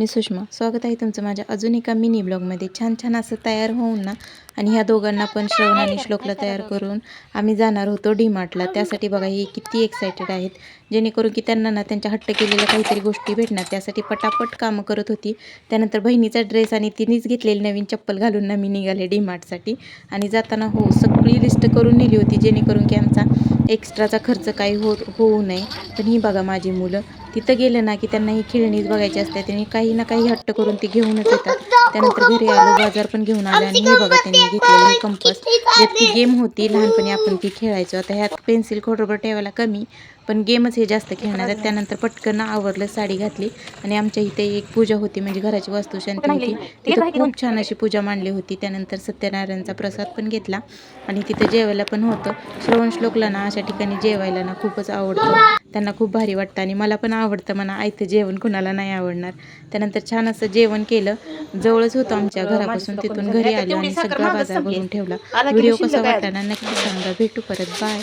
मी सुषमा. स्वागत आहे तुमचं माझ्या अजून एका मिनी ब्लॉगमध्ये. छान छान असं तयार होऊन ना आणि ह्या दोघांना पण श्रवण आणि श्लोकला तयार करून आम्ही जाणार होतो डी-मार्टला. त्यासाठी बघा ही किती एक्सायटेड आहेत, जेणेकरून की त्यांना ना त्यांच्या हट्ट केलेल्या काहीतरी गोष्टी भेटणार. त्यासाठी पटापट कामं करत होती. त्यानंतर बहिणीचा ड्रेस आणि तिनेच घेतलेली नवीन चप्पल घालून ना मी निघाले डी-मार्टसाठी. आणि जाताना सगळी लिस्ट करून नेली होती, जेणेकरून की आमचा एक्स्ट्राचा खर्च काही होऊ नये. पण ही बघा माझी मुलं तिथं गेलं ना की त्यांना ही खेळणीच बघायची असते. त्यांनी काही ना काही हट्ट करून ती घेऊनच येतात. त्यानंतर घरी आलो, बाजार पण घेऊन आले आणि हे बघा त्यांनी घेतलेलं हे कंपास, ज्यात की गेम होती लहानपणी आपण ती खेळायचो. आता ह्यात पेन्सिल खोडरबर ठेवायला कमी, पण गेमच हे जास्त खेळणार आहेत. त्यानंतर पटकन आवरलं, साडी घातली आणि आमच्या इथे एक पूजा होती, म्हणजे घराची वास्तुशांती होती. तिथं खूप छान अशी पूजा मांडली होती. त्यानंतर सत्यनारायणचा प्रसाद पण घेतला आणि तिथं जेवायला पण होतं. श्रवण श्लोकला ना अशा ठिकाणी जेवायला ना खूपच आवडतं, त्यांना खूप भारी वाटतं आणि मला पण आवडतं म्हणा. आयतं जेवण कुणाला नाही आवडणार. त्यानंतर छान असं जेवण केलं. जवळच होतं आमच्या घरापासून, तिथून घरी आलं आणि सगळा बाजार भरून ठेवला. व्हिडिओ कसा वाटला ना नक्की सांगा. भेटू परत, बाय.